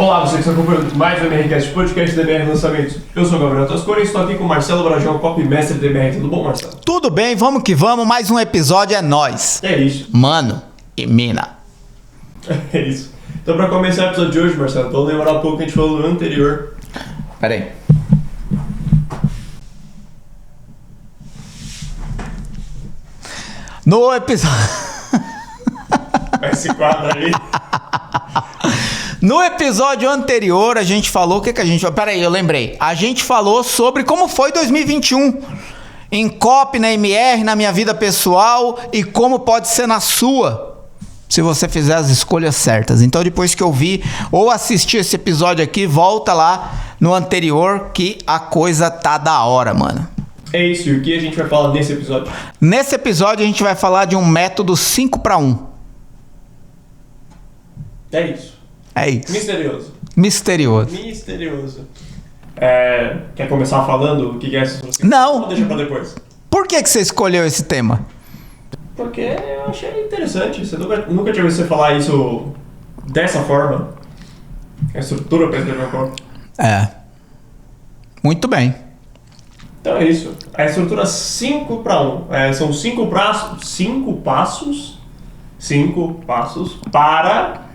Olá, vocês que estão acompanhando mais um MRCast, podcast DMR Lançamentos. Eu sou o Gabriel Tascori e estou aqui com o Marcelo Brajão, copy mestre DMR. Tudo bom, Marcelo? Tudo bem, vamos que vamos, mais um episódio é nóis. É isso. Mano e mina. É isso. Então, pra começar o episódio de hoje, Marcelo, vamos lembrar um pouco que a gente falou no anterior. Pera aí. No episódio... Esse quadro aí. No episódio anterior, a gente falou... O que a gente... Pera aí, eu lembrei. A gente falou sobre como foi 2021. Em COP, na MR, na minha vida pessoal e como pode ser na sua, se você fizer as escolhas certas. Então, depois que eu vi ou assistir esse episódio aqui, volta lá no anterior que a coisa tá da hora, mano. É isso, e o que a gente vai falar nesse episódio? Nesse episódio, a gente vai falar de um método 5-1. É isso. É isso. Misterioso. Misterioso. Quer começar falando o que é isso? Não. Ou deixa pra depois? Por que você escolheu esse tema? Porque eu achei interessante. Você nunca tinha visto você falar isso dessa forma. A estrutura pra escrever um corpo. É. Muito bem. Então é isso. A estrutura 5-1. São 5 passos para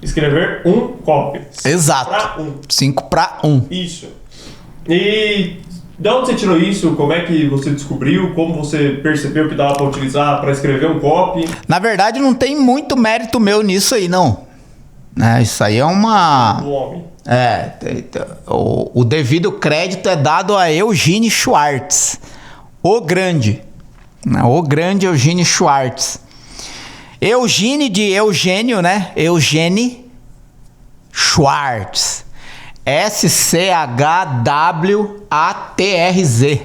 escrever um copy. Exato. 5-1. Isso. E de onde você tirou isso? Como é que você descobriu? Como você percebeu que dava para utilizar para escrever um copy? Na verdade, não tem muito mérito meu nisso aí, não. Isso aí é uma... Do homem. O devido crédito é dado a Eugene Schwartz. O grande Eugene Schwartz. Eugene de Eugênio, né? Eugene Schwartz. S-C-H-W-A-T-R-Z,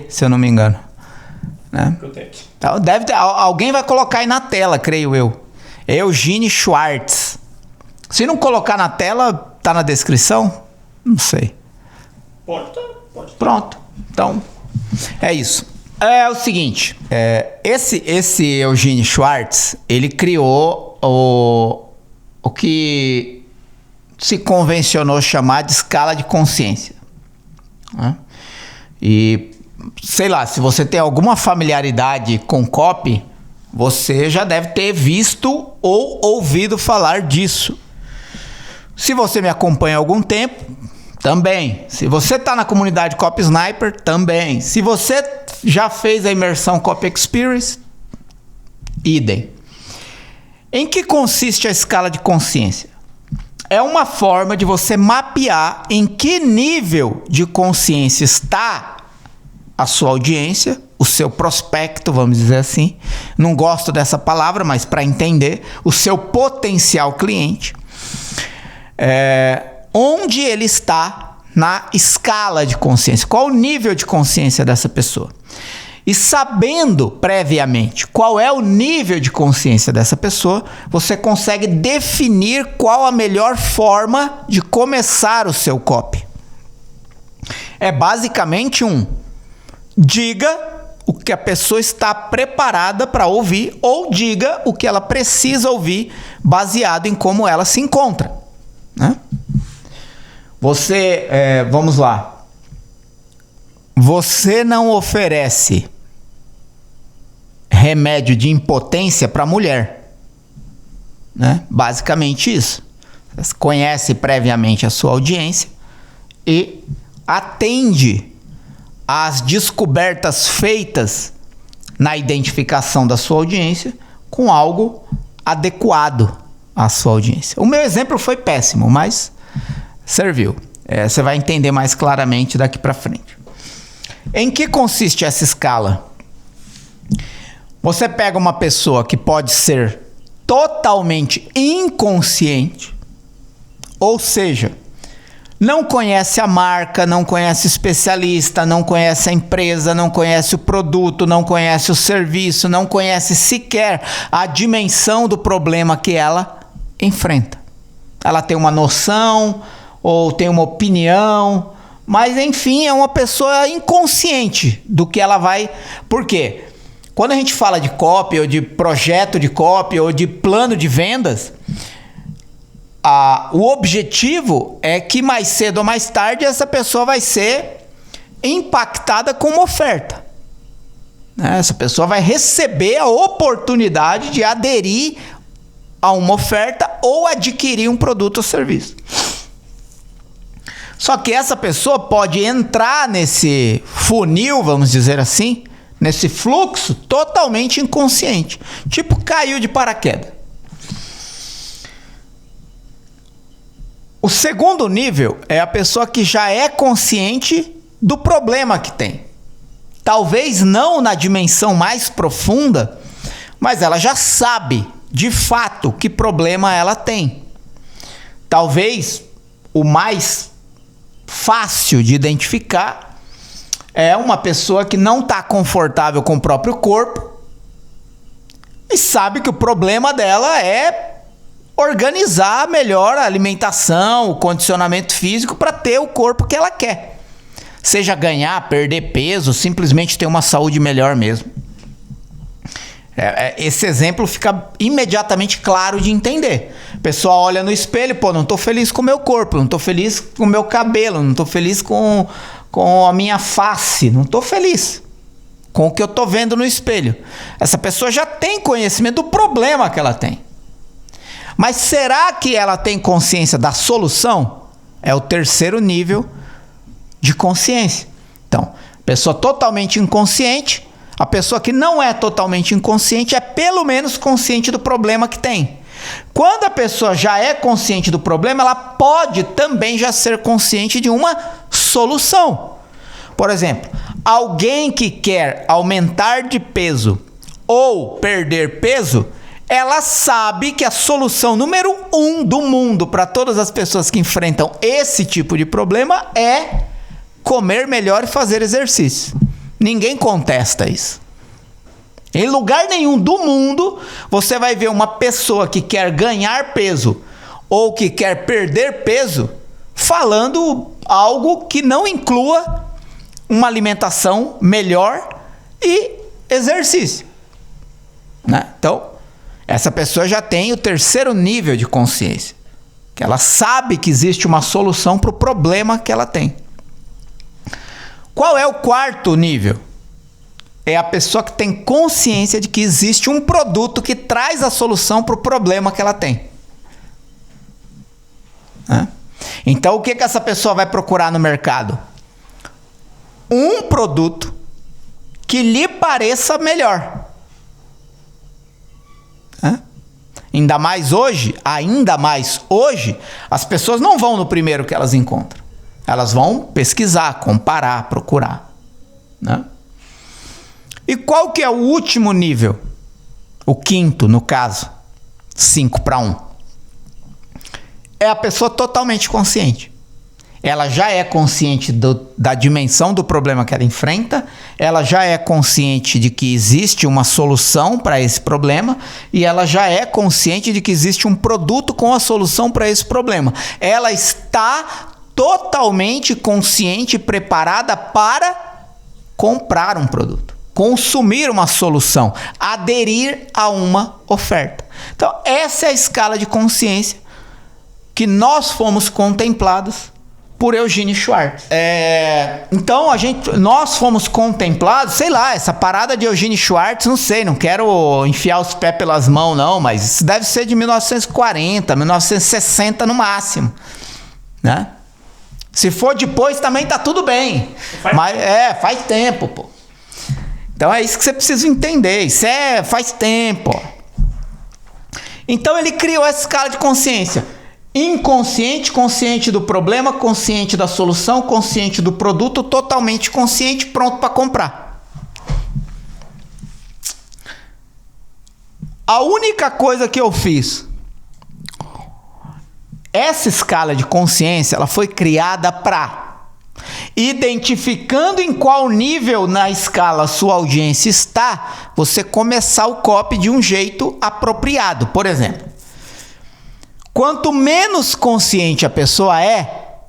se eu não me engano. Né? Então, deve ter, alguém vai colocar aí na tela, creio eu. Eugene Schwartz. Se não colocar na tela, tá na descrição? Não sei. Pode tá. Pronto. Então, é isso. É o seguinte, esse Eugene Schwartz, ele criou o que se convencionou chamar de escala de consciência. Né? E, sei lá, se você tem alguma familiaridade com copy, você já deve ter visto ou ouvido falar disso. Se você me acompanha há algum tempo, também. Se você está na comunidade Copy Sniper, também. Se você já fez a imersão Copy Experience, idem. Em que consiste a escala de consciência? É uma forma de você mapear em que nível de consciência está a sua audiência, o seu prospecto, vamos dizer assim. Não gosto dessa palavra, mas para entender, o seu potencial cliente. Onde ele está na escala de consciência, qual o nível de consciência dessa pessoa. E sabendo previamente qual é o nível de consciência dessa pessoa, você consegue definir qual a melhor forma de começar o seu copy. É basicamente diga o que a pessoa está preparada para ouvir ou diga o que ela precisa ouvir baseado em como ela se encontra. Né? Vamos lá. Você não oferece remédio de impotência para mulher, né? Basicamente isso. Você conhece previamente a sua audiência e atende às descobertas feitas na identificação da sua audiência com algo adequado à sua audiência. O meu exemplo foi péssimo, mas serviu. Você vai entender mais claramente daqui para frente. Em que consiste essa escala? Você pega uma pessoa que pode ser totalmente inconsciente, ou seja, não conhece a marca, não conhece o especialista, não conhece a empresa, não conhece o produto, não conhece o serviço, não conhece sequer a dimensão do problema que ela enfrenta. Ela tem uma noção ou tem uma opinião, mas enfim, é uma pessoa inconsciente do que ela vai... Por quê? Quando a gente fala de copy, ou de projeto de copy, ou de plano de vendas, o objetivo é que mais cedo ou mais tarde essa pessoa vai ser impactada com uma oferta. Essa pessoa vai receber a oportunidade de aderir a uma oferta ou adquirir um produto ou serviço. Só que essa pessoa pode entrar nesse funil, vamos dizer assim, nesse fluxo totalmente inconsciente. Tipo, caiu de paraquedas. O segundo nível é a pessoa que já é consciente do problema que tem. Talvez não na dimensão mais profunda, mas ela já sabe de fato que problema ela tem. Talvez o mais fácil de identificar é uma pessoa que não está confortável com o próprio corpo e sabe que o problema dela é organizar melhor a alimentação, o condicionamento físico para ter o corpo que ela quer. Seja ganhar, perder peso, simplesmente ter uma saúde melhor mesmo. Esse exemplo fica imediatamente claro de entender. A pessoa olha no espelho, pô, não tô feliz com o meu corpo, não tô feliz com o meu cabelo, não tô feliz com a minha face, não tô feliz com o que eu tô vendo no espelho. Essa pessoa já tem conhecimento do problema que ela tem. Mas será que ela tem consciência da solução? É o terceiro nível de consciência. Então, pessoa totalmente inconsciente, a pessoa que não é totalmente inconsciente é pelo menos consciente do problema que tem. Quando a pessoa já é consciente do problema, ela pode também já ser consciente de uma solução. Por exemplo, alguém que quer aumentar de peso ou perder peso, ela sabe que a solução número 1 do mundo para todas as pessoas que enfrentam esse tipo de problema é comer melhor e fazer exercício. Ninguém contesta isso. Em lugar nenhum do mundo você vai ver uma pessoa que quer ganhar peso ou que quer perder peso falando algo que não inclua uma alimentação melhor e exercício, né? Então, essa pessoa já tem o terceiro nível de consciência, que ela sabe que existe uma solução para o problema que ela tem. Qual é o quarto nível? É a pessoa que tem consciência de que existe um produto que traz a solução para o problema que ela tem. Então, o que essa pessoa vai procurar no mercado? Um produto que lhe pareça melhor. Ainda mais hoje, as pessoas não vão no primeiro que elas encontram. Elas vão pesquisar, comparar, procurar, né? E qual que é o último nível? O quinto, no caso. 5-1. É a pessoa totalmente consciente. Ela já é consciente da dimensão do problema que ela enfrenta, ela já é consciente de que existe uma solução para esse problema e ela já é consciente de que existe um produto com a solução para esse problema. Ela está totalmente consciente e preparada para comprar um produto, consumir uma solução, aderir a uma oferta. Então, essa é a escala de consciência que nós fomos contemplados por Eugênio Schwartz. Então, nós fomos contemplados, sei lá, essa parada de Eugênio Schwartz, não sei, não quero enfiar os pés pelas mãos não, mas isso deve ser de 1940, 1960 no máximo, né? Se for depois também tá tudo bem. Faz tempo, pô. Então é isso que você precisa entender. Isso faz tempo. Então ele criou essa escala de consciência. Inconsciente, consciente do problema, consciente da solução, consciente do produto, totalmente consciente, pronto para comprar. A única coisa que eu fiz, essa escala de consciência, ela foi criada para, identificando em qual nível na escala a sua audiência está, você começar o copy de um jeito apropriado. Por exemplo, quanto menos consciente a pessoa é,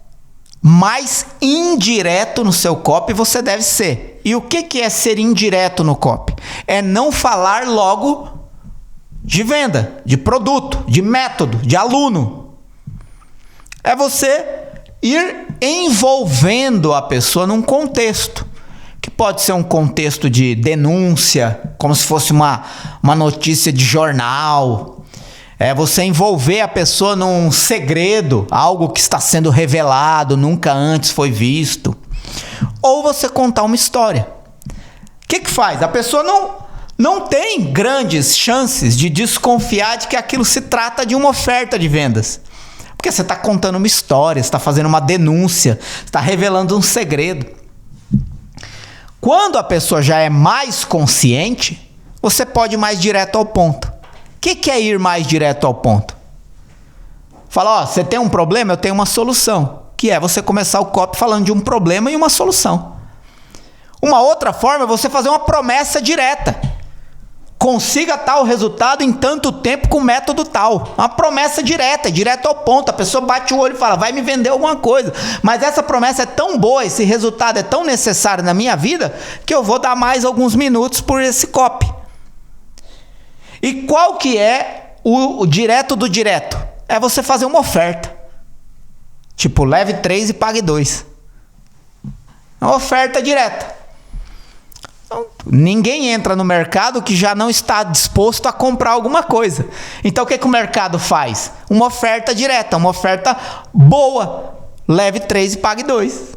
mais indireto no seu copy você deve ser. E o que é ser indireto no copy? É não falar logo de venda, de produto, de método, de aluno. É você ir envolvendo a pessoa num contexto, que pode ser um contexto de denúncia, como se fosse uma notícia de jornal. É você envolver a pessoa num segredo, algo que está sendo revelado, nunca antes foi visto. Ou você contar uma história. O que faz? A pessoa não tem grandes chances de desconfiar de que aquilo se trata de uma oferta de vendas. Porque você está contando uma história, você está fazendo uma denúncia, está revelando um segredo. Quando a pessoa já é mais consciente, você pode ir mais direto ao ponto. O que é ir mais direto ao ponto? Fala, você tem um problema, eu tenho uma solução. Que é você começar o copy falando de um problema e uma solução. Uma outra forma é você fazer uma promessa direta. Consiga tal resultado em tanto tempo com método tal. Uma promessa direta, direto ao ponto. A pessoa bate o olho e fala, vai me vender alguma coisa. Mas essa promessa é tão boa, esse resultado é tão necessário na minha vida, que eu vou dar mais alguns minutos por esse copy. E qual que é o direto do direto? É você fazer uma oferta. Tipo, leve 3 e pague 2. É uma oferta direta. Então, ninguém entra no mercado que já não está disposto a comprar alguma coisa. Então o que o mercado faz? Uma oferta direta, uma oferta boa. Leve 3 e pague 2.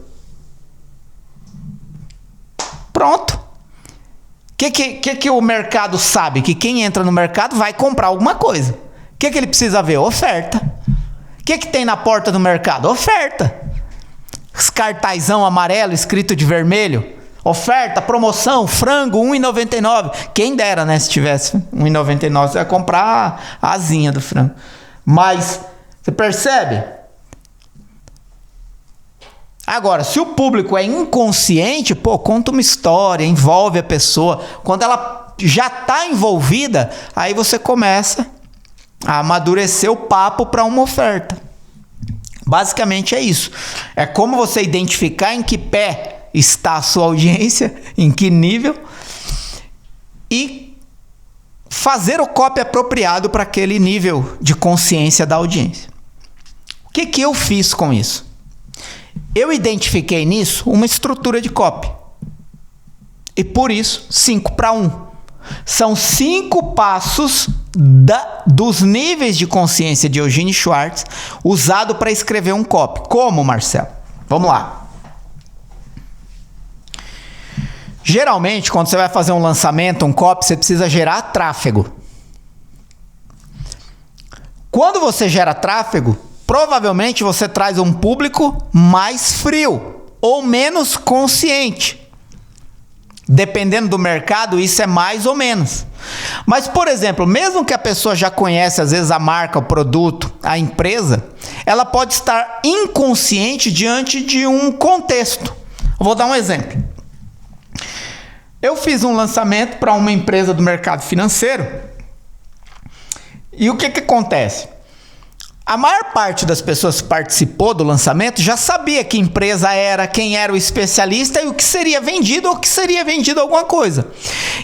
Pronto. O que o mercado sabe? Que quem entra no mercado vai comprar alguma coisa. O que ele precisa ver? Oferta. O que tem na porta do mercado? Oferta. Os cartazão amarelo escrito de vermelho. Oferta, promoção, frango, R$1,99. Quem dera, né? Se tivesse R$1,99, você ia comprar a asinha do frango. Mas, você percebe? Agora, se o público é inconsciente, conta uma história, envolve a pessoa. Quando ela já está envolvida, aí você começa a amadurecer o papo para uma oferta. Basicamente é isso. É como você identificar em que pé está a sua audiência, em que nível, e fazer o copy apropriado para aquele nível de consciência da audiência. O que eu fiz com isso? Eu identifiquei nisso uma estrutura de copy. E por isso, 5:1. São 5 passos dos níveis de consciência de Eugene Schwartz usado para escrever um copy. Como, Marcelo? Vamos lá. Geralmente, quando você vai fazer um lançamento, um copy, você precisa gerar tráfego. Quando você gera tráfego, provavelmente você traz um público mais frio ou menos consciente. Dependendo do mercado, isso é mais ou menos. Mas, por exemplo, mesmo que a pessoa já conhece, às vezes, a marca, o produto, a empresa, ela pode estar inconsciente diante de um contexto. Eu vou dar um exemplo. Eu fiz um lançamento para uma empresa do mercado financeiro. E o que acontece? A maior parte das pessoas que participou do lançamento já sabia que empresa era, quem era o especialista e o que seria vendido ou que seria vendido alguma coisa.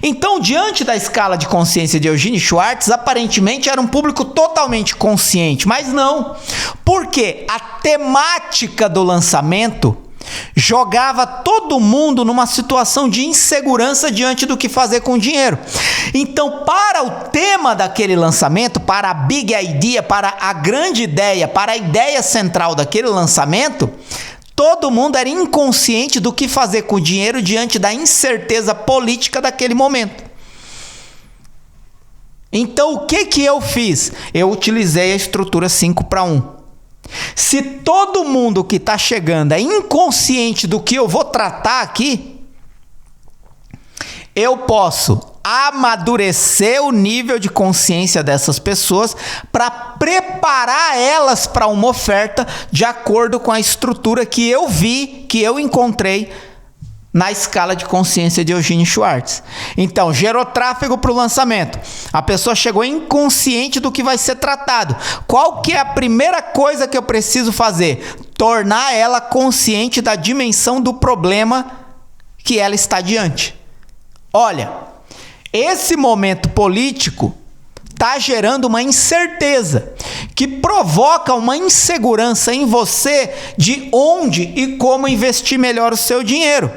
Então, diante da escala de consciência de Eugene Schwartz, aparentemente era um público totalmente consciente, mas não. Porque a temática do lançamento jogava todo mundo numa situação de insegurança diante do que fazer com o dinheiro. Então, para o tema daquele lançamento, para a big idea, para a grande ideia, para a ideia central daquele lançamento, todo mundo era inconsciente do que fazer com o dinheiro diante da incerteza política daquele momento. Então, o que eu fiz? Eu utilizei a estrutura 5:1. Se todo mundo que está chegando é inconsciente do que eu vou tratar aqui, eu posso amadurecer o nível de consciência dessas pessoas para preparar elas para uma oferta de acordo com a estrutura que eu vi, que eu encontrei na escala de consciência de Eugene Schwartz. Então, gerou tráfego para o lançamento. A pessoa chegou inconsciente do que vai ser tratado. Qual que é a primeira coisa que eu preciso fazer? Tornar ela consciente da dimensão do problema que ela está diante. Olha, esse momento político está gerando uma incerteza que provoca uma insegurança em você de onde e como investir melhor o seu dinheiro.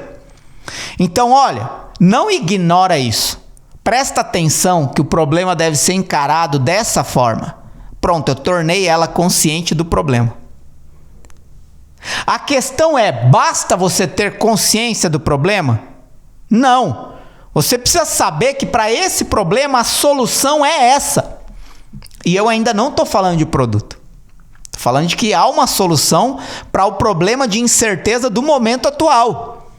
Então, olha, não ignora isso. Presta atenção que o problema deve ser encarado dessa forma. Pronto, eu tornei ela consciente do problema. A questão é, basta você ter consciência do problema? Não. Você precisa saber que para esse problema a solução é essa. E eu ainda não estou falando de produto. Estou falando de que há uma solução para o problema de incerteza do momento atual.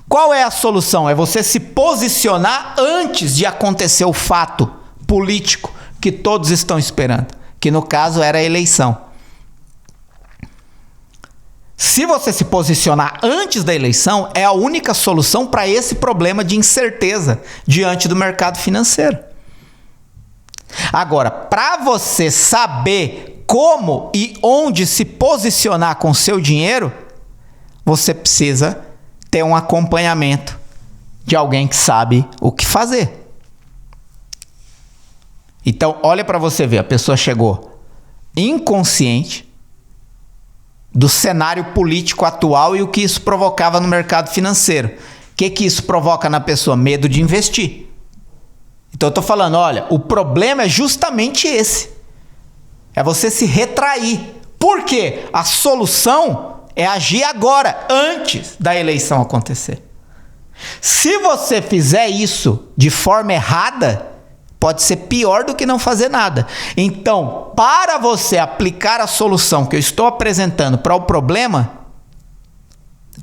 Qual é a solução? É você se posicionar antes de acontecer o fato político que todos estão esperando, que no caso era a eleição. Se você se posicionar antes da eleição, é a única solução para esse problema de incerteza diante do mercado financeiro. Agora, para você saber como e onde se posicionar com seu dinheiro, você precisa ter um acompanhamento de alguém que sabe o que fazer. Então, olha para você ver, a pessoa chegou inconsciente do cenário político atual e o que isso provocava no mercado financeiro. O que isso provoca na pessoa? Medo de investir. Então eu estou falando, olha, o problema é justamente esse. É você se retrair. Por quê? A solução é agir agora, antes da eleição acontecer. Se você fizer isso de forma errada, pode ser pior do que não fazer nada. Então, para você aplicar a solução que eu estou apresentando para o problema,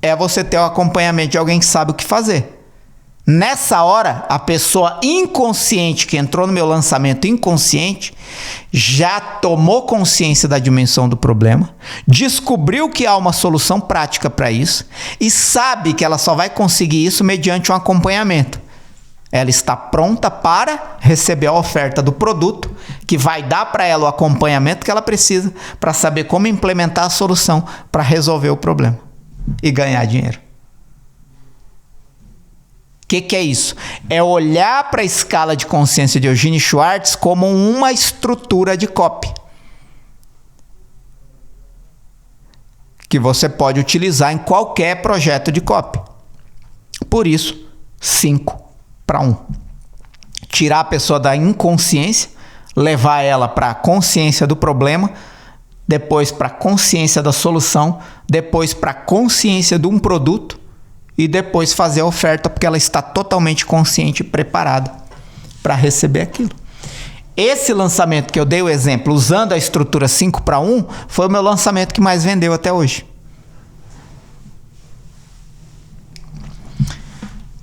é você ter o acompanhamento de alguém que sabe o que fazer. Nessa hora, a pessoa inconsciente que entrou no meu lançamento inconsciente já tomou consciência da dimensão do problema, descobriu que há uma solução prática para isso e sabe que ela só vai conseguir isso mediante um acompanhamento. Ela está pronta para receber a oferta do produto, que vai dar para ela o acompanhamento que ela precisa para saber como implementar a solução para resolver o problema e ganhar dinheiro. O que é isso? É olhar para a escala de consciência de Eugênio Schwartz como uma estrutura de copy que você pode utilizar em qualquer projeto de copy. Por isso, 5-1. Tirar a pessoa da inconsciência, levar ela para a consciência do problema, depois para a consciência da solução, depois para a consciência de um produto e depois fazer a oferta porque ela está totalmente consciente e preparada para receber aquilo. Esse lançamento que eu dei o exemplo, usando a estrutura 5-1, foi o meu lançamento que mais vendeu até hoje.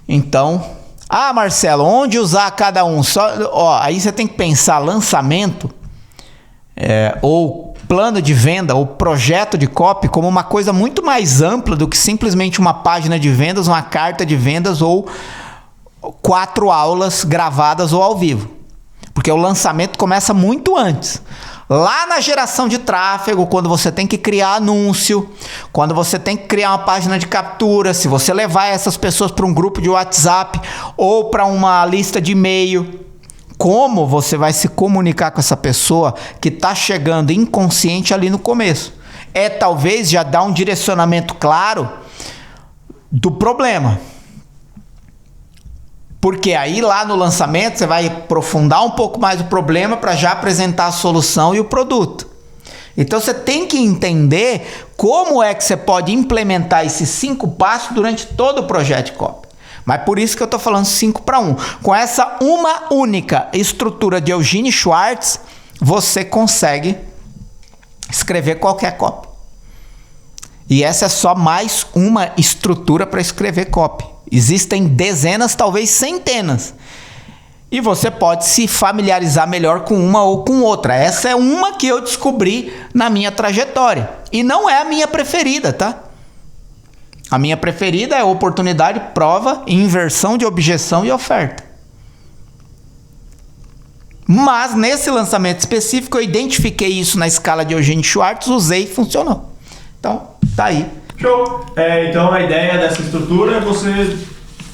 Então, Marcelo, onde usar cada um? Aí você tem que pensar lançamento ou plano de venda ou projeto de copy como uma coisa muito mais ampla do que simplesmente uma página de vendas, uma carta de vendas ou 4 aulas gravadas ou ao vivo. Porque o lançamento começa muito antes. Lá na geração de tráfego, quando você tem que criar anúncio, quando você tem que criar uma página de captura, se você levar essas pessoas para um grupo de WhatsApp ou para uma lista de e-mail, como você vai se comunicar com essa pessoa que está chegando inconsciente ali no começo? É talvez já dar um direcionamento claro do problema. Porque aí lá no lançamento você vai aprofundar um pouco mais o problema para já apresentar a solução e o produto. Então você tem que entender como é que você pode implementar esses 5 passos durante todo o projeto de copy. Mas por isso que eu estou falando 5-1. Com essa uma única estrutura de Eugênio Schwartz, você consegue escrever qualquer copy. E essa é só mais uma estrutura para escrever copy. Existem dezenas, talvez centenas. E você pode se familiarizar melhor com uma ou com outra. Essa é uma que eu descobri na minha trajetória. E não é a minha preferida, tá? A minha preferida é oportunidade, prova, inversão de objeção e oferta. Mas nesse lançamento específico eu identifiquei isso na escala de Eugênio Schwartz, usei e funcionou. Então, tá aí. Show! Então a ideia dessa estrutura é você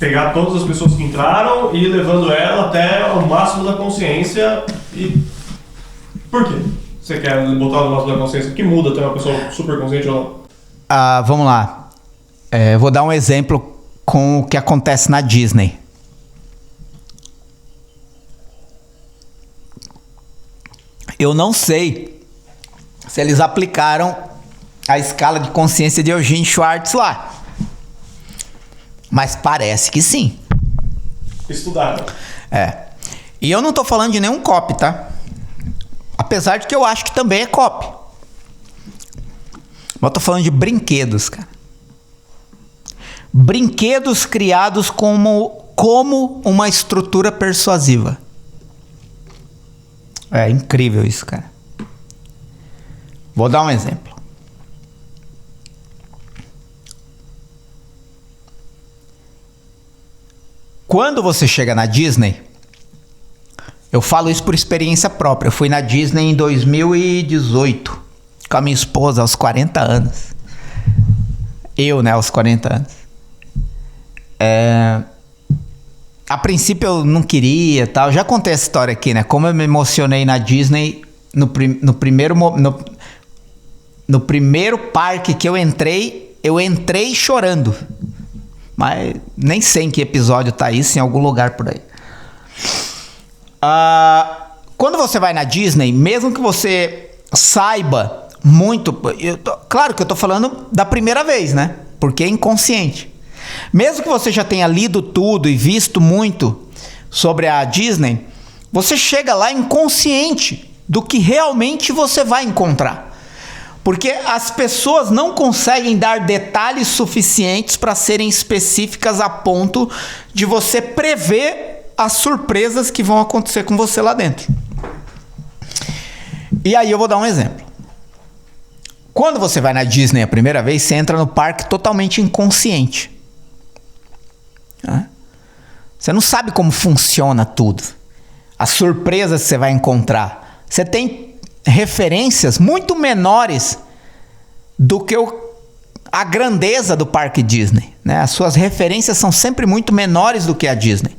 pegar todas as pessoas que entraram e ir levando ela até o máximo da consciência. E por quê? Você quer botar no negócio da consciência, que muda ter uma pessoa super consciente ou não? Vamos lá. Vou dar um exemplo com o que acontece na Disney. Eu não sei se eles aplicaram a escala de consciência de Eugene Schwartz lá. Mas parece que sim. Estudaram. E eu não tô falando de nenhum copy, tá? Apesar de que eu acho que também é copy. Mas eu tô falando de brinquedos, cara. Brinquedos criados como uma estrutura persuasiva. É incrível isso, cara. Vou dar um exemplo. Quando você chega na Disney, eu falo isso por experiência própria. Eu fui na Disney em 2018 com a minha esposa aos 40 anos. Aos 40 anos. A princípio eu não queria, tal. Já contei essa história aqui, né? Como eu me emocionei na Disney no primeiro parque que eu entrei chorando. Mas nem sei em que episódio tá isso, em algum lugar por aí. Quando você vai na Disney, mesmo que você saiba muito... claro que eu tô falando da primeira vez, né? Porque é inconsciente. Mesmo que você já tenha lido tudo e visto muito sobre a Disney, você chega lá inconsciente do que realmente você vai encontrar. Porque as pessoas não conseguem dar detalhes suficientes para serem específicas a ponto de você prever as surpresas que vão acontecer com você lá dentro. E aí eu vou dar um exemplo. Quando você vai na Disney a primeira vez, você entra no parque totalmente inconsciente. Você não sabe como funciona tudo. As surpresas que você vai encontrar. Você tem referências muito menores do que a grandeza do parque Disney, né? As suas referências são sempre muito menores do que a Disney.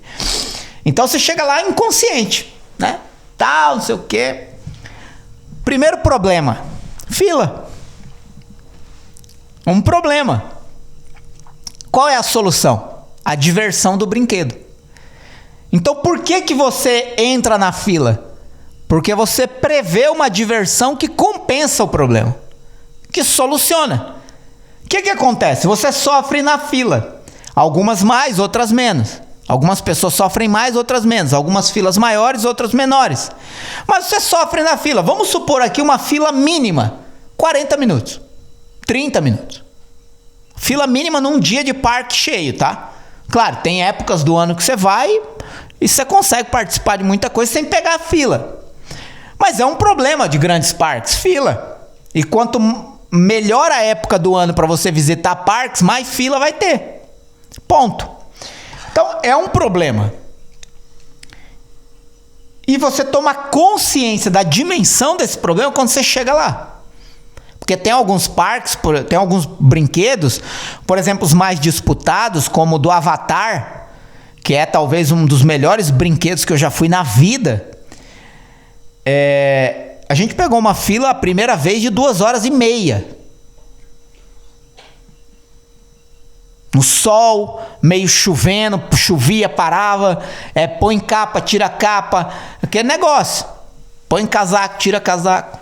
Então você chega lá inconsciente, né? Tal, não sei o quê. Primeiro problema: fila. Um problema. Qual é a solução? A diversão do brinquedo. Então por que você entra na fila? Porque você prevê uma diversão que compensa o problema, que soluciona. O que acontece? Você sofre na fila. Algumas mais, outras menos. Algumas pessoas sofrem mais, outras menos. Algumas filas maiores, outras menores. Mas você sofre na fila. Vamos supor aqui uma fila mínima. 40 minutos. 30 minutos. Fila mínima num dia de parque cheio, tá? Claro, tem épocas do ano que você vai e você consegue participar de muita coisa sem pegar a fila. Mas é um problema de grandes parques, fila. E quanto melhor a época do ano para você visitar parques, mais fila vai ter. Ponto. Então, é um problema. E você toma consciência da dimensão desse problema quando você chega lá. Porque tem alguns parques, tem alguns brinquedos, por exemplo, os mais disputados, como o do Avatar, que é talvez um dos melhores brinquedos que eu já fui na vida. A gente pegou uma fila a primeira vez de 2h30. No sol, meio chovendo, chovia, parava, põe capa, tira capa, aquele negócio. Põe casaco, tira casaco.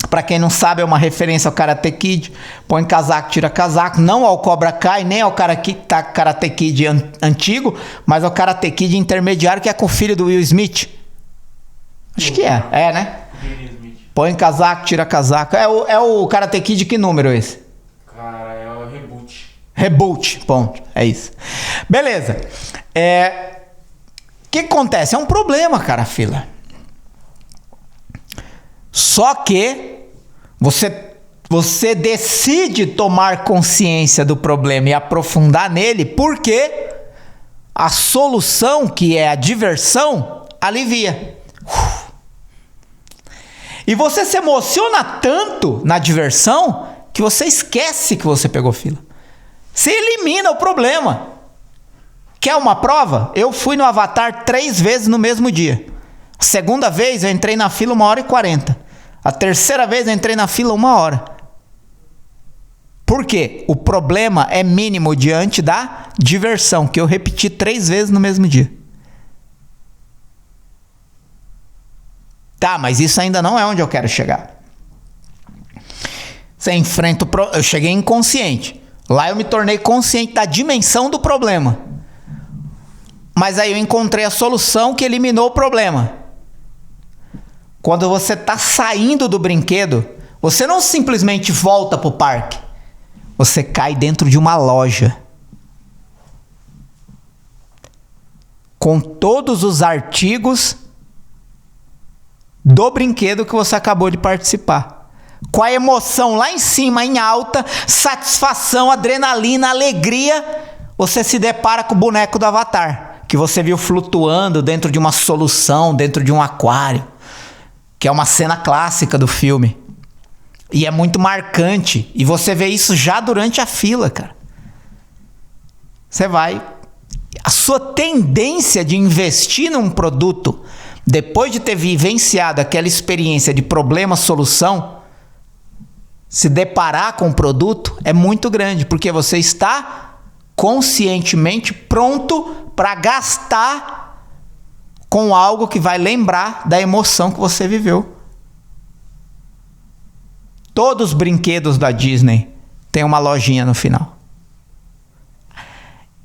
Pra quem não sabe, é uma referência ao Karate Kid. Põe casaco, tira casaco. Não ao Cobra Kai, nem ao Karate Kid antigo, mas ao Karate Kid intermediário, que é com o filho do Will Smith. Acho que é. É, né? Põe casaco, tira casaco. É o Karate Kid, que número é esse? Cara, é o Reboot. Reboot, ponto. É isso. Beleza. O que acontece? É um problema, cara, a fila. Só que você decide tomar consciência do problema e aprofundar nele, porque a solução, que é a diversão, alivia. E você se emociona tanto na diversão que você esquece que você pegou fila. Você elimina o problema. Quer uma prova? Eu fui no Avatar 3 vezes no mesmo dia. Segunda vez eu entrei na fila 1h40. A terceira vez eu entrei na fila 1 hora. Por quê? O problema é mínimo diante da diversão, que eu repeti 3 vezes no mesmo dia. Tá, mas isso ainda não é onde eu quero chegar. Você enfrenta eu cheguei inconsciente. Lá eu me tornei consciente da dimensão do problema. Mas aí eu encontrei a solução que eliminou o problema. Quando você está saindo do brinquedo, você não simplesmente volta para o parque. Você cai dentro de uma loja. Com todos os artigos do brinquedo que você acabou de participar. Com a emoção lá em cima, em alta, satisfação, adrenalina, alegria, você se depara com o boneco do Avatar, que você viu flutuando dentro de uma solução, dentro de um aquário, que é uma cena clássica do filme. E é muito marcante. E você vê isso já durante a fila, cara. Você vai... A sua tendência de investir num produto, depois de ter vivenciado aquela experiência de problema-solução, se deparar com o produto é muito grande, porque você está conscientemente pronto para gastar com algo que vai lembrar da emoção que você viveu. Todos os brinquedos da Disney têm uma lojinha no final.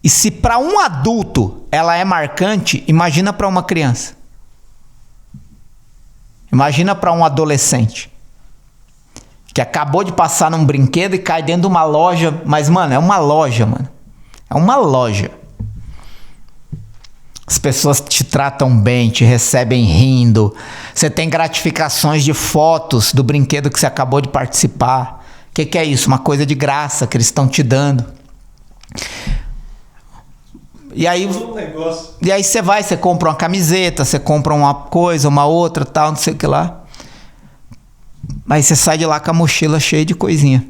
E se para um adulto ela é marcante, imagina para uma criança. Imagina para um adolescente que acabou de passar num brinquedo e cai dentro de uma loja. Mas, mano, é uma loja, mano. É uma loja. As pessoas te tratam bem, te recebem rindo. Você tem gratificações de fotos do brinquedo que você acabou de participar. O que é isso? Uma coisa de graça que eles estão te dando. E aí você compra uma camiseta, você compra uma coisa, uma outra, tal, não sei o que lá. Aí você sai de lá com a mochila cheia de coisinha.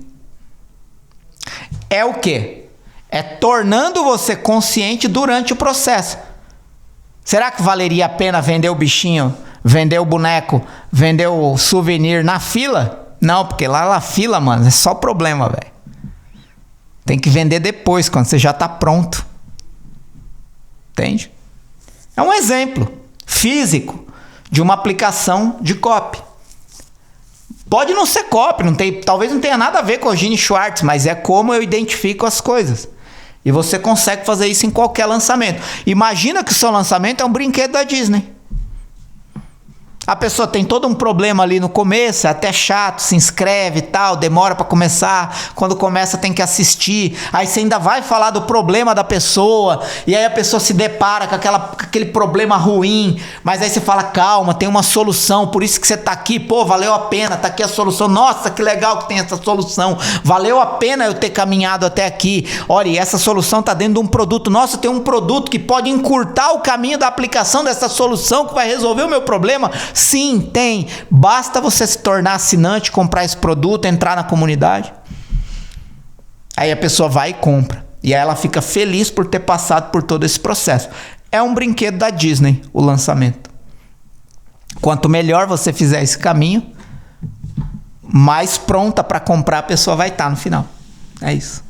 É o quê? É tornando você consciente durante o processo. Será que valeria a pena vender o bichinho, vender o boneco, vender o souvenir na fila? Não, porque lá na fila, mano, é só problema, velho. Tem que vender depois, quando você já tá pronto. Entende? É um exemplo físico de uma aplicação de copy. Pode não ser copy, talvez não tenha nada a ver com o Gene Schwartz, mas é como eu identifico as coisas. E você consegue fazer isso em qualquer lançamento. Imagina que o seu lançamento é um brinquedo da Disney. A pessoa tem todo um problema ali no começo, é até chato, se inscreve e tal, demora para começar, quando começa tem que assistir, aí você ainda vai falar do problema da pessoa, e aí a pessoa se depara com aquele problema ruim, mas aí você fala, calma, tem uma solução, por isso que você tá aqui, pô, valeu a pena, tá aqui a solução, nossa, que legal que tem essa solução, valeu a pena eu ter caminhado até aqui, olha, e essa solução tá dentro de um produto, nossa, tem um produto que pode encurtar o caminho da aplicação dessa solução, que vai resolver o meu problema. Sim, tem. Basta você se tornar assinante, comprar esse produto, entrar na comunidade. Aí a pessoa vai e compra. E aí ela fica feliz por ter passado por todo esse processo. É um brinquedo da Disney, o lançamento. Quanto melhor você fizer esse caminho, mais pronta para comprar a pessoa vai estar no final. É isso.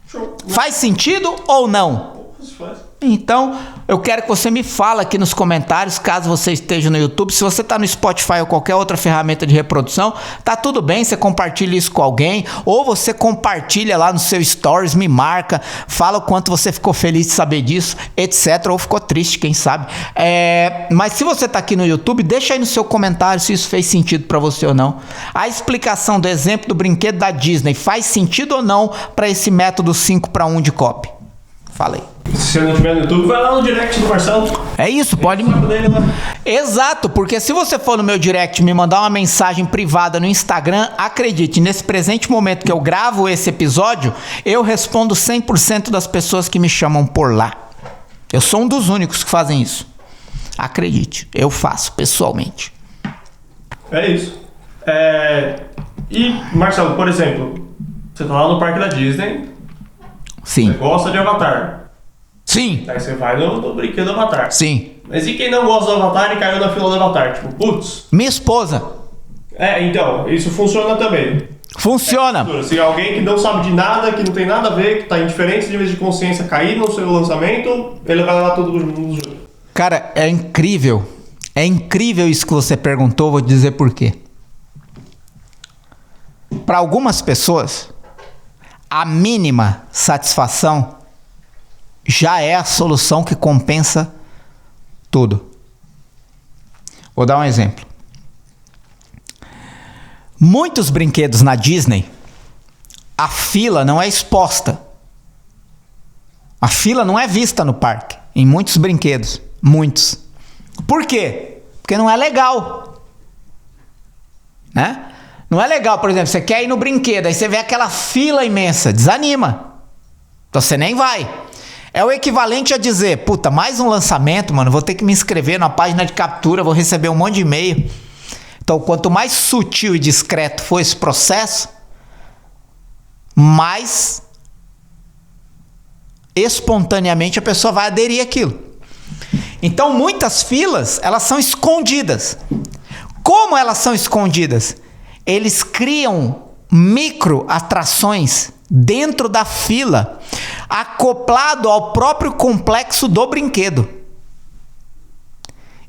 Show. Faz sentido ou não? Faz. Então, eu quero que você me fale aqui nos comentários, caso você esteja no YouTube. Se você está no Spotify ou qualquer outra ferramenta de reprodução, tá tudo bem, você compartilha isso com alguém, ou você compartilha lá no seu Stories, me marca, fala o quanto você ficou feliz de saber disso, etc. Ou ficou triste, quem sabe. Mas se você está aqui no YouTube, deixa aí no seu comentário se isso fez sentido para você ou não. A explicação do exemplo do brinquedo da Disney faz sentido ou não para esse método 5-para-1 de copy? Falei. Se você não estiver no YouTube, vai lá no direct do Marcelo. É isso, pode... Dele lá. Exato, porque se você for no meu direct me mandar uma mensagem privada no Instagram, acredite, nesse presente momento que eu gravo esse episódio, eu respondo 100% das pessoas que me chamam por lá. Eu sou um dos únicos que fazem isso. Acredite, eu faço pessoalmente. É isso. E, Marcelo, por exemplo, você tá lá no parque da Disney, Sim. você gosta de Avatar. Sim. Aí você vai no brinquedo do Avatar. Sim. Mas e quem não gosta do Avatar e caiu na fila do Avatar? Tipo, putz. Minha esposa. Então, isso funciona também. Funciona. Se alguém que não sabe de nada, que não tem nada a ver, que tá indiferente de níveis de consciência cair no seu lançamento, ele vai levar todo mundo junto. Cara, é incrível. É incrível isso que você perguntou, vou te dizer por quê. Para algumas pessoas, a mínima satisfação já é a solução que compensa tudo. Vou dar um exemplo. Muitos brinquedos na Disney, a fila não é exposta. A fila não é vista no parque, em muitos brinquedos. Muitos. Por quê? Porque não é legal. Né? Não é legal, por exemplo, você quer ir no brinquedo, aí você vê aquela fila imensa, desanima. Então você nem vai. É o equivalente a dizer, puta, mais um lançamento, mano, vou ter que me inscrever na página de captura, vou receber um monte de e-mail. Então, quanto mais sutil e discreto for esse processo, mais espontaneamente a pessoa vai aderir àquilo. Então, muitas filas, elas são escondidas. Como elas são escondidas? Eles criam micro atrações dentro da fila, acoplado ao próprio complexo do brinquedo.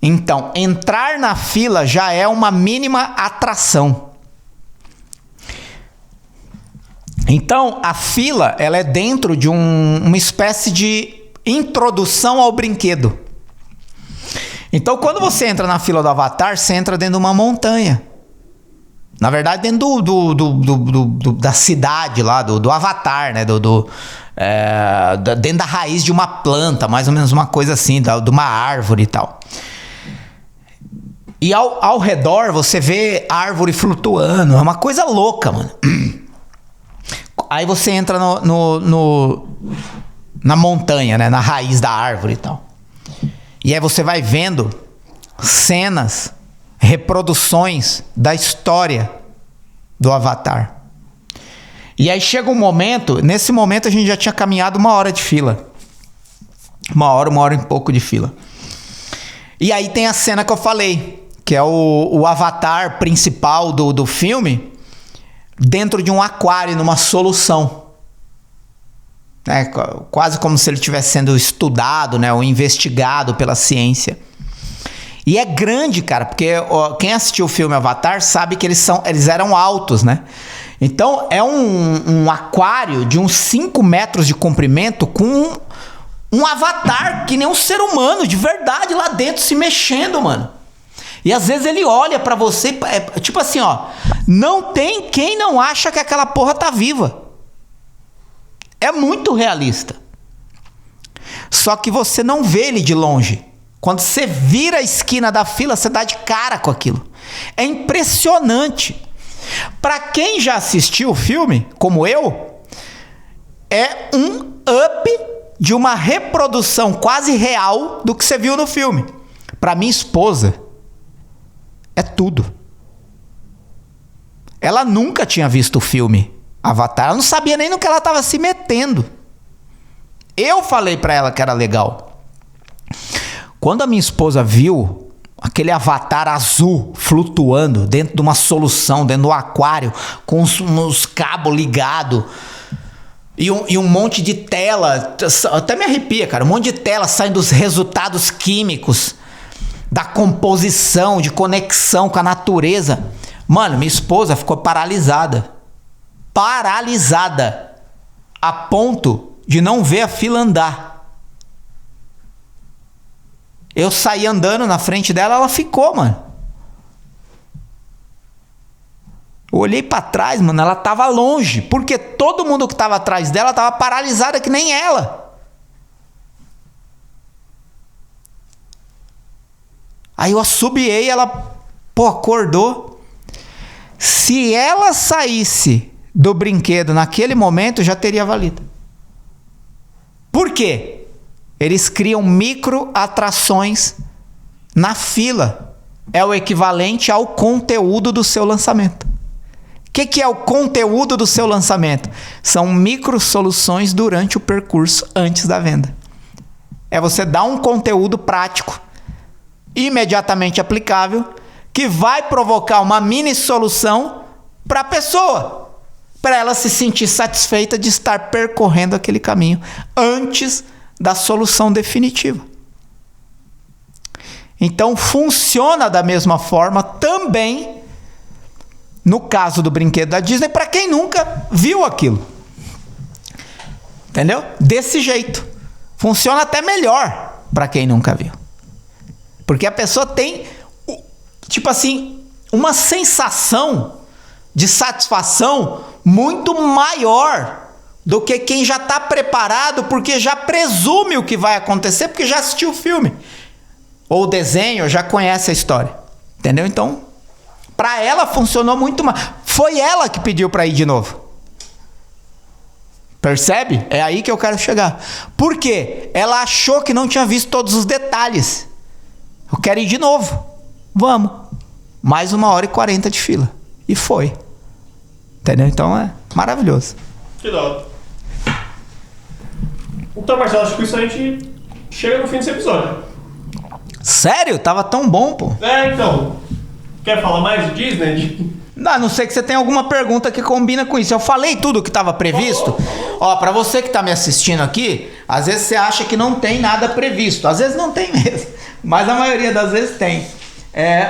Então, entrar na fila já é uma mínima atração. Então, a fila, ela é dentro de uma espécie de introdução ao brinquedo. Então, quando você entra na fila do Avatar, você entra dentro de uma montanha. Na verdade, dentro da cidade lá, do Avatar, né? Dentro da raiz de uma planta, mais ou menos uma coisa assim, de uma árvore e tal. E ao redor você vê árvore flutuando, é uma coisa louca, mano. Aí você entra na montanha, né? Na raiz da árvore e tal. E aí você vai vendo cenas, reproduções da história do Avatar. E aí chega um momento, nesse momento a gente já tinha caminhado 1 hora de fila. 1 hora e pouco de fila. E aí tem a cena que eu falei, que é o avatar principal do filme dentro de um aquário, numa solução. É quase como se ele estivesse sendo estudado, né, ou investigado pela ciência. E é grande, cara, porque quem assistiu o filme Avatar sabe que eles eram altos, né? Então é um aquário de uns 5 metros de comprimento com um avatar que nem um ser humano de verdade lá dentro se mexendo, mano. E às vezes ele olha pra você, tipo assim, ó, não tem quem não acha que aquela porra tá viva. É muito realista. Só que você não vê ele de longe. Quando você vira a esquina da fila, você dá de cara com aquilo. É impressionante. Pra quem já assistiu o filme, como eu, é um up de uma reprodução quase real do que você viu no filme. Pra minha esposa, é tudo. Ela nunca tinha visto o filme Avatar. Ela não sabia nem no que ela estava se metendo. Eu falei pra ela que era legal. Quando a minha esposa viu aquele avatar azul flutuando dentro de uma solução, dentro do aquário, com uns cabos ligados e um monte de tela, até me arrepia, cara, um monte de tela saindo dos resultados químicos, da composição, de conexão com a natureza. Mano, minha esposa ficou paralisada. Paralisada. A ponto de não ver a fila andar. Eu saí andando na frente dela, ela ficou, mano. Eu olhei pra trás, mano, ela tava longe. Porque todo mundo que tava atrás dela tava paralisada que nem ela. Aí eu assobiei, ela, acordou. Se ela saísse do brinquedo naquele momento, já teria valido. Por quê? Eles criam micro atrações na fila. É o equivalente ao conteúdo do seu lançamento. O que é o conteúdo do seu lançamento? São micro soluções durante o percurso antes da venda. É você dar um conteúdo prático, imediatamente aplicável, que vai provocar uma mini solução para a pessoa, para ela se sentir satisfeita de estar percorrendo aquele caminho antes da solução definitiva. Então funciona da mesma forma também no caso do brinquedo da Disney para quem nunca viu aquilo. Entendeu? Desse jeito. Funciona até melhor para quem nunca viu. Porque a pessoa tem, tipo assim, uma sensação de satisfação muito maior do que quem já está preparado porque já presume o que vai acontecer porque já assistiu o filme. Ou o desenho, já conhece a história. Entendeu? Então, para ela funcionou muito mais. Foi ela que pediu para ir de novo. Percebe? É aí que eu quero chegar. Por quê? Ela achou que não tinha visto todos os detalhes. Eu quero ir de novo. Vamos. Mais 1h40 de fila. E foi. Entendeu? Então é maravilhoso. Que da hora. Então, Marcelo, acho que com isso a gente chega no fim desse episódio. Sério? Tava tão bom, pô. Então. Quer falar mais de Disney? A não ser que você tenha alguma pergunta que combina com isso. Eu falei tudo o que estava previsto. Ó, pra você que tá me assistindo aqui, às vezes você acha que não tem nada previsto. Às vezes não tem mesmo. Mas a maioria das vezes tem.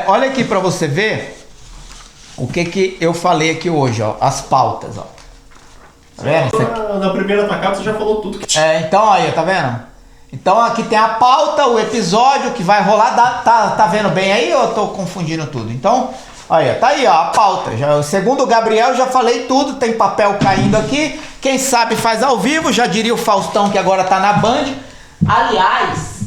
Olha aqui pra você ver o que eu falei aqui hoje, ó. As pautas, ó. Tá vendo? Na primeira tacada você já falou tudo que tinha. Então aí, tá vendo? Então aqui tem a pauta, o episódio que vai rolar. Tá vendo bem aí ou eu tô confundindo tudo? Então, aí, tá aí, ó, a pauta. Segundo o Gabriel, já falei tudo, tem papel caindo aqui. Quem sabe faz ao vivo, já diria o Faustão que agora tá na Band. Aliás,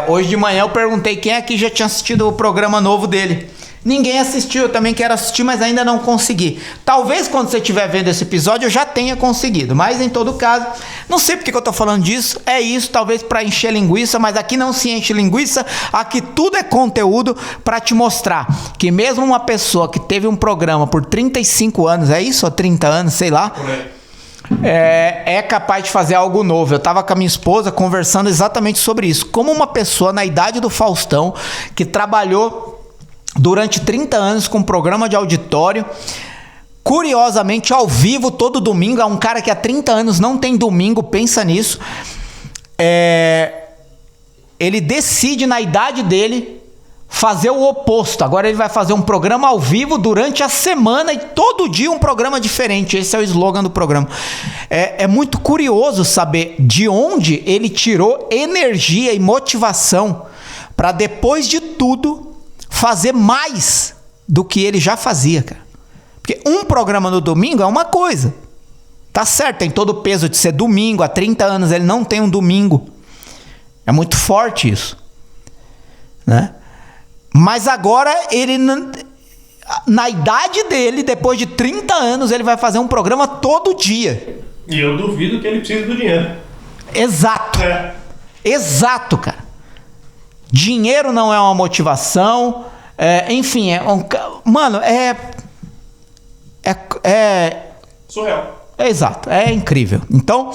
hoje de manhã eu perguntei quem aqui já tinha assistido o programa novo dele. Ninguém assistiu, eu também quero assistir, mas ainda não consegui. Talvez quando você estiver vendo esse episódio eu já tenha conseguido, mas em todo caso, não sei porque que eu tô falando disso, é isso, talvez para encher linguiça, mas aqui não se enche linguiça, aqui tudo é conteúdo para te mostrar que mesmo uma pessoa que teve um programa por 35 anos, é isso? Ou 30 anos, sei lá, é capaz de fazer algo novo. Eu tava com a minha esposa conversando exatamente sobre isso, como uma pessoa na idade do Faustão, que trabalhou durante 30 anos com um programa de auditório, curiosamente ao vivo todo domingo. É um cara que há 30 anos não tem domingo, pensa nisso. Ele decide na idade dele fazer o oposto. Agora ele vai fazer um programa ao vivo durante a semana e todo dia um programa diferente. Esse é o slogan do programa. É muito curioso saber de onde ele tirou energia e motivação para depois de tudo fazer mais do que ele já fazia, cara. Porque um programa no domingo é uma coisa. Tá certo, tem todo o peso de ser domingo. Há 30 anos ele não tem um domingo. É muito forte isso, né? Mas agora ele, na idade dele, depois de 30 anos, ele vai fazer um programa todo dia. E eu duvido que ele precise do dinheiro. Exato. Exato, cara. Dinheiro não é uma motivação. Enfim, mano, surreal. Exato, é incrível. Então,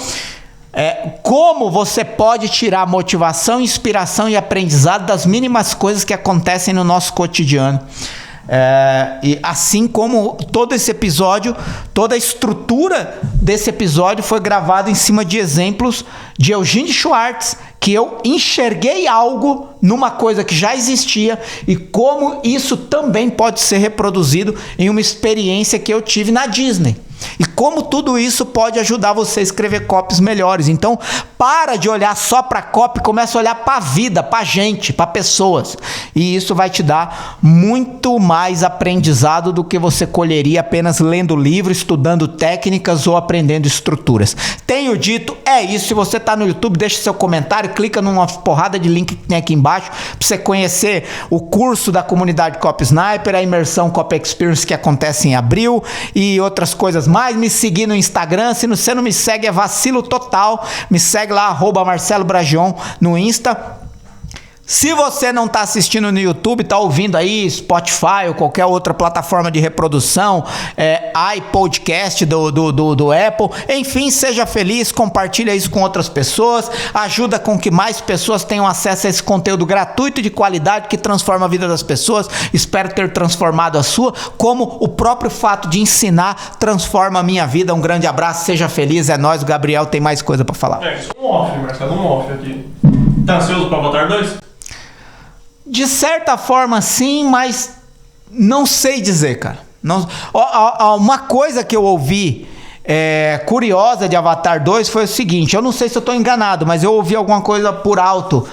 como você pode tirar motivação, inspiração e aprendizado das mínimas coisas que acontecem no nosso cotidiano. E assim como todo esse episódio, toda a estrutura desse episódio foi gravada em cima de exemplos de Eugene Schwartz, que eu enxerguei algo numa coisa que já existia e como isso também pode ser reproduzido em uma experiência que eu tive na Disney. E como tudo isso pode ajudar você a escrever copies melhores. Então, para de olhar só para copy, começa a olhar para a vida, para gente, para pessoas. E isso vai te dar muito mais aprendizado do que você colheria apenas lendo livro, estudando técnicas ou aprendendo estruturas. Tenho dito, é isso. Se você está no YouTube, deixa seu comentário, clica numa porrada de link que tem aqui embaixo para você conhecer o curso da comunidade Copy Sniper, a imersão Copy Experience que acontece em abril e outras coisas mais. Me seguir no Instagram. Se você não me segue, é vacilo total. Me segue lá, @Marcelo Bragion no Insta. Se você não está assistindo no YouTube, está ouvindo aí Spotify ou qualquer outra plataforma de reprodução, iPodcast do Apple, enfim, seja feliz, compartilha isso com outras pessoas, ajuda com que mais pessoas tenham acesso a esse conteúdo gratuito e de qualidade que transforma a vida das pessoas. Espero ter transformado a sua, como o próprio fato de ensinar transforma a minha vida. Um grande abraço, seja feliz, é nóis, o Gabriel tem mais coisa para falar. Isso é um off, Marcelo, um off aqui. Tá ansioso pra Avatar 2? De certa forma, sim, mas não sei dizer, cara. Não, uma coisa que eu ouvi curiosa de Avatar 2 foi o seguinte, eu não sei se eu estou enganado, mas eu ouvi alguma coisa por alto,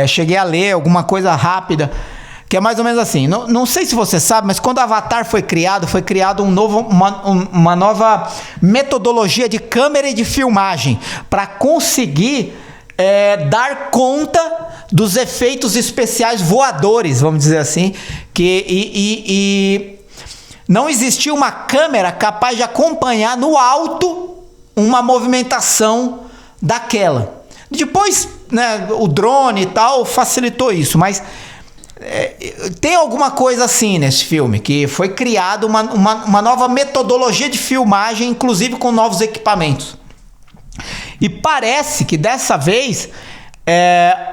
cheguei a ler alguma coisa rápida, que é mais ou menos assim, não sei se você sabe, mas quando o Avatar foi criado uma nova metodologia de câmera e de filmagem para conseguir dar conta dos efeitos especiais voadores, vamos dizer assim, e não existia uma câmera capaz de acompanhar no alto uma movimentação daquela. Depois, né, o drone e tal facilitou isso, mas tem alguma coisa assim nesse filme, que foi criada uma nova metodologia de filmagem, inclusive com novos equipamentos. E parece que dessa vez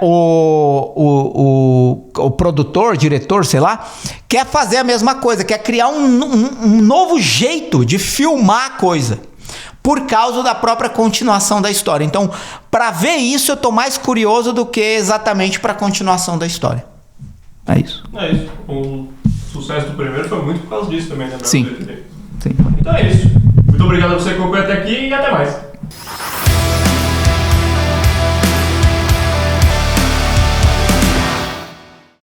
o produtor, diretor, sei lá, quer fazer a mesma coisa, quer criar um novo jeito de filmar a coisa, por causa da própria continuação da história. Então, para ver isso, eu tô mais curioso do que exatamente para a continuação da história. É isso. O sucesso do primeiro foi muito por causa disso também, né? Sim. Então é isso. Muito obrigado a você que acompanhou até aqui e até mais.